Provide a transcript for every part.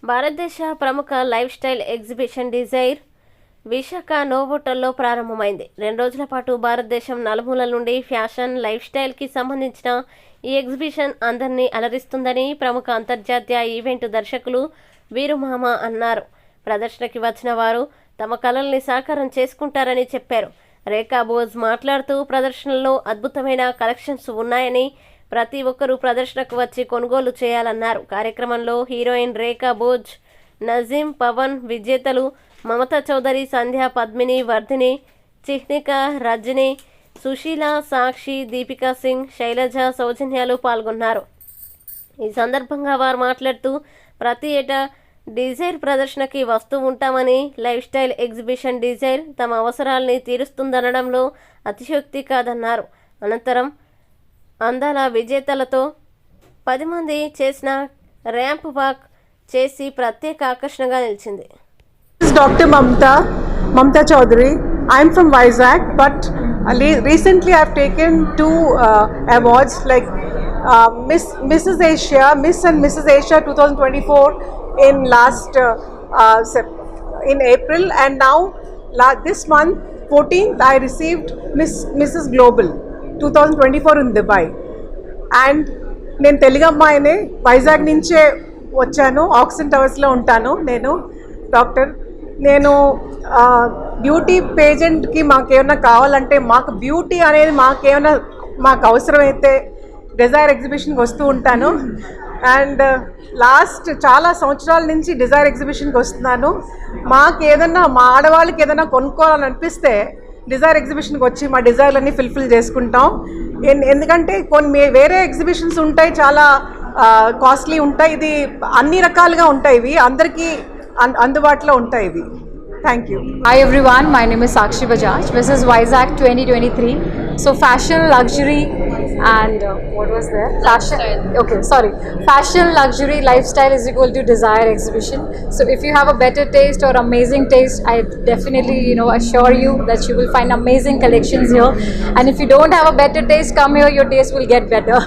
భారతదేశ ప్రముఖ lifestyle exhibition Desire Visakha నోవోటల్లో ప్రారంభమైంది. 2 రోజుల పాటు భారతదేశం నలుమూలల నుండి ఫ్యాషన్, లైఫ్ స్టైల్కి సంబంధించిన ఈ ఎగ్జిబిషన్ అందరినీ అలరిస్తుందని ప్రముఖ అంతర్జాతీయ ఈవెంట్ దర్శకులు వీరుమామ అన్నారు. ప్రదర్శనకి వచ్చిన వారు తమ కళల్ని సాకారం చేసుకుంటారని చెప్పారు. రేఖా బోజ్ మాట్లాడుతూ ప్రదర్శనలో అద్భుతమైన కలెక్షన్స్ ఉన్నాయని, ప్రతి ఒక్కరూ ప్రదర్శనకు వచ్చి కొనుగోలు చేయాలన్నారు. కార్యక్రమంలో హీరోయిన్ రేఖా బోజ్, నజీం, పవన్, విజేతలు మమతా చౌదరి, సంధ్య, పద్మిని, వర్ధిని, చిహ్నిక, రజని, సుశీల, సాక్షి, దీపికా సింగ్, శైలజ, సౌజన్యాలు పాల్గొన్నారు. ఈ సందర్భంగా వారు మాట్లాడుతూ ప్రతి ఏటా డిజైర్ ప్రదర్శనకి వస్తూ ఉంటామని, లైఫ్ స్టైల్ ఎగ్జిబిషన్ డిజైర్ తమ అవసరాల్ని తీరుస్తుందనడంలో అతిశయోక్తి కాదన్నారు. అనంతరం అందాల విజేతలతో 10 మంది చేసిన ర్యాంప్ వాక్ చేసి ప్రత్యేక ఆకర్షణగా నిలిచింది. Dr. Mamta Chaudhary. I'm from Vizag, but recently I've taken 2 awards like Mrs. Asia, Miss and Mrs. Asia 2024 in in April, and now this month 14th I received Mrs. Global 2024 in Dubai. And నేను తెలుగు అమ్మాయినే, వైజాగ్ నుంచే వచ్చాను, oxygen టవర్స్లో ఉంటాను. నేను beauty పేజెంట్కి మాకేమైనా కావాలంటే, మాకు beauty అనేది మాకు అవసరమైతే డిజైర్ ఎగ్జిబిషన్కి వస్తూ ఉంటాను. అండ్ లాస్ట్ చాలా సంవత్సరాల నుంచి డిజైర్ ఎగ్జిబిషన్కి వస్తున్నాను. మా ఆడవాళ్ళకి ఏదైనా కొనుక్కోవాలని అనిపిస్తే డిజైర్ ఎగ్జిబిషన్కి వచ్చి మా డిజైర్లన్నీ ఫుల్ఫిల్ చేసుకుంటాం. ఎందుకంటే వేరే ఎగ్జిబిషన్స్ ఉంటాయి, చాలా కాస్ట్లీ ఉంటాయి. ఇది అన్ని రకాలుగా ఉంటాయి, ఇవి అందరికీ అందుబాటులో ఉంటాయి ఇవి. Thank you. Hi everyone, my name is Sakshi Bajaj, Mrs. Vizag 2023. So fashion, luxury and what was there? Fashion, luxury, lifestyle is equal to desire exhibition. So if you have a better taste or amazing taste, I definitely assure you that you will find amazing collections here. And if you don't have a better taste, come here, your taste will get better.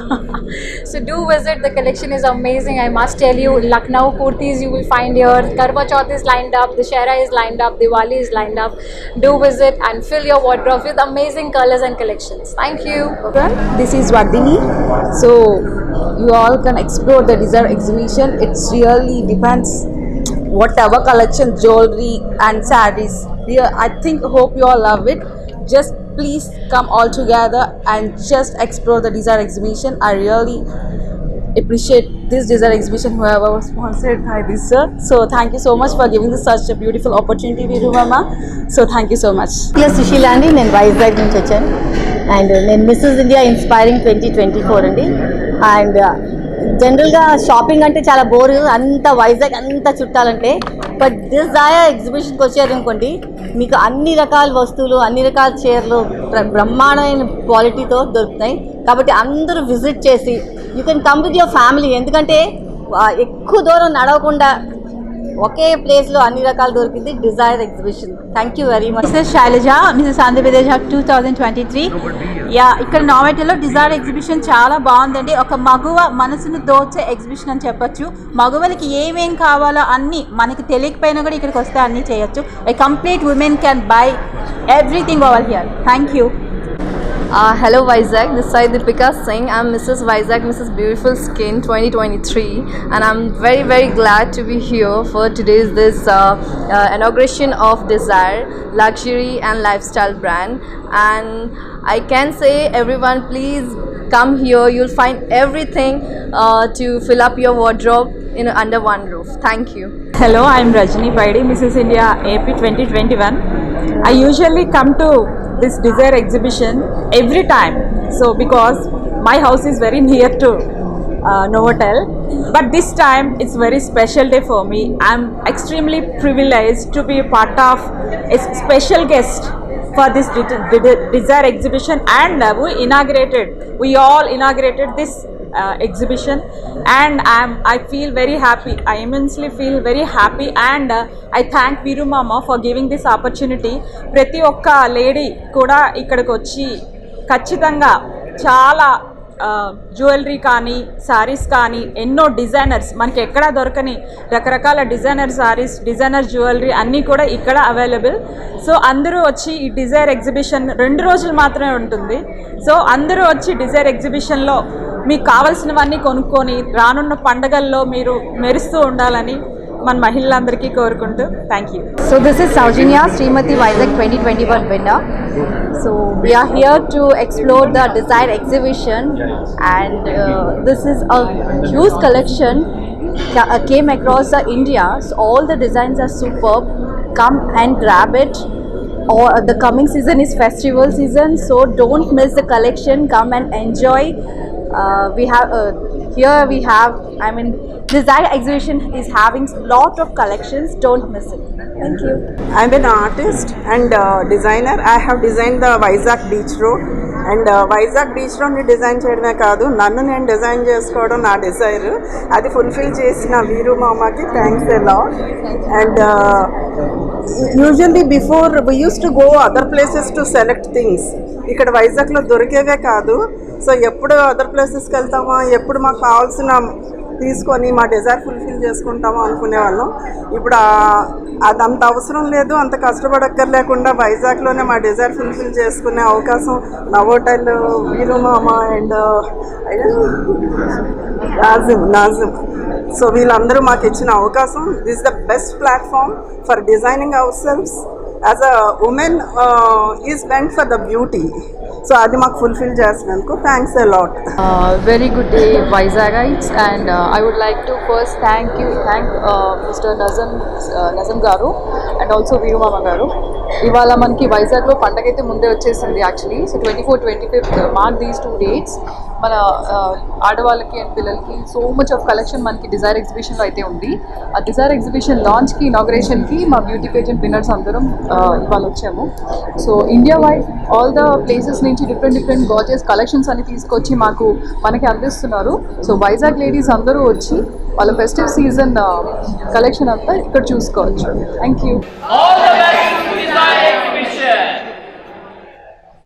So do visit, the collection is amazing. I must tell you, Lucknow kurtis you will find here, Karwa Chauth is lined up, Dussehra is lined up, Diwali is lined up. Do visit and fill your wardrobe with amazing colors and collections. Thank you. This is Wadini. So you all can explore the Desire exhibition. It's really depends whatever collection, jewelry and sarees. Hope you all love it. Just please come all together and just explore the Desire exhibition. I really appreciate this Desire exhibition, whoever was sponsored by this sir. So thank you so much for giving this such a beautiful opportunity, Viru Mama. So thank you so much. Sushila andi, నేను వైజాగ్ నుంచి వచ్చాను. And నేను Mrs India inspiring 2024 అండి. And జనరల్గా shopping అంటే చాలా bore, అంత వైజాగ్ అంతా చుట్టాలంటే. బట్ డిజైర్ ఎగ్జిబిషన్కి వచ్చారనుకోండి, మీకు అన్ని రకాల వస్తువులు, అన్ని రకాల చీరలు బ్రహ్మాండమైన క్వాలిటీతో దొరుకుతాయి. కాబట్టి అందరూ విజిట్ చేసి you can come with your family. ఎందుకంటే ఎక్కువ దూరం నడవకుండా ఒకే ప్లేస్లో అన్ని రకాలు దొరికింది desire exhibition. Thank you very much. Mrs Shailaja, Mrs Andhra Pradesh 2023. ఇక్కడ నోవోటల్లో డిజైర్ ఎగ్జిబిషన్ చాలా బాగుందండి. ఒక మగువ మనసును దోచే ఎగ్జిబిషన్ అని చెప్పొచ్చు. మగువలకి ఏమేం కావాలో అన్నీ, మనకి తెలియకపోయినా కూడా ఇక్కడికి వస్తే అన్నీ చేయొచ్చు. ఏ complete women can buy everything over here. Thank you. Hello Vizag, this is Deepika Singh. I'm Mrs. Vizag, Mrs. Beautiful Skin 2023, and I'm very very glad to be here for today's inauguration of Desire luxury and lifestyle brand. And I can say everyone, please come here. You'll find everything to fill up your wardrobe under one roof. Thank you. Hello, I'm Rajni Paidi, Mrs. India AP 2021. I usually come to this Desire exhibition every time, so because my house is very near to Novotel, but this time it's very special day for me. I'm extremely privileged to be a part of a special guest for this Desire exhibition, and we all inaugurated this exhibition, and I feel very happy. I immensely feel very happy, and I thank Viru Mama for giving this opportunity. ప్రతి ఒక్క lady కూడా ఇక్కడికి వచ్చి ఖచ్చితంగా చాలా jewellery కానీ శారీస్ కానీ ఎన్నో డిజైనర్స్ మనకి ఎక్కడా దొరకని రకరకాల డిజైనర్ శారీస్, డిజైనర్ జ్యువెలరీ అన్నీ కూడా ఇక్కడ అవైలబుల్. సో అందరూ వచ్చి ఈ డిజైర్ ఎగ్జిబిషన్ 2 రోజులు మాత్రమే ఉంటుంది. సో అందరూ వచ్చి డిజైర్ ఎగ్జిబిషన్లో మీకు కావాల్సినవన్నీ కొనుక్కొని రానున్న పండగల్లో మీరు మెరుస్తూ ఉండాలని మన మహిళలందరికీ కోరుకుంటూ thank you. So this is Saujanya Srimati Vizag 2021 winner. So we are here to explore the Desire exhibition, and this is a huge collection came across India. So all the designs are superb. Come and grab it. Or the coming season is festival season, so don't miss the collection. Come and enjoy. We have Desire exhibition is having lot of collections. Don't miss it. Thank you. I'm an artist and designer. I have designed the Vizag Beach Road, and Vizag Beach Road ni design చేయడమే కాదు, నన్ను నేను design చేసుకోవడం నా Dzire. అది fulfil చేసిన వీరు మామకి thanks a lot. And usually before we used to go other places to select things. ఇక్కడ వైజాగ్లో దొరికేవే కాదు. సో ఎప్పుడు అదర్ ప్లేసెస్కి వెళ్తామా, ఎప్పుడు మాకు కావాల్సిన తీసుకొని మా డిజైర్ ఫుల్ఫిల్ చేసుకుంటాము అనుకునేవాళ్ళం. ఇప్పుడు అదంత అవసరం లేదు, అంత కష్టపడక్కర్లేకుండా వైజాగ్లోనే మా డిజైర్ ఫుల్ఫిల్ చేసుకునే అవకాశం నవోటల్, వీరు మామ అండ్ నాజిమ్ సో వీళ్ళందరూ మాకు ఇచ్చిన అవకాశం. This the best platform for designing our selfs as a women is meant for the beauty. So అది మాకు ఫుల్ఫిల్ చేసినందుకు thanks a lot. Very good day Vizagites, and I would like to first thank Mr. Nazim garu and also Veeru Mama garu. ఇవాళ మనకి వైజాగ్లో పండగ అయితే ముందే వచ్చేసింది actually. So 24, 25 mark these 2 dates. మన ఆడవాళ్ళకి అండ్ పిల్లలకి సో మచ్ ఆఫ్ కలెక్షన్ మనకి డిజైర్ ఎగ్జిబిషన్లో అయితే ఉంది. ఆ డిజైర్ ఎగ్జిబిషన్ లాంచ్కి, ఇనాగ్రేషన్కి మా బ్యూటీ పేజెంట్ విన్నర్స్ అందరం ఇవాళ వచ్చాము. So India wide all the places నుంచి డిఫరెంట్ గార్జియస్ కలెక్షన్స్ అని తీసుకొచ్చి మనకి అందిస్తున్నారు. సో వైజాగ్ లేడీస్ అందరూ వచ్చి వాళ్ళ ఫెస్టివ్ సీజన్ కలెక్షన్ అంతా ఇక్కడ చూసుకోవచ్చు. Thank you.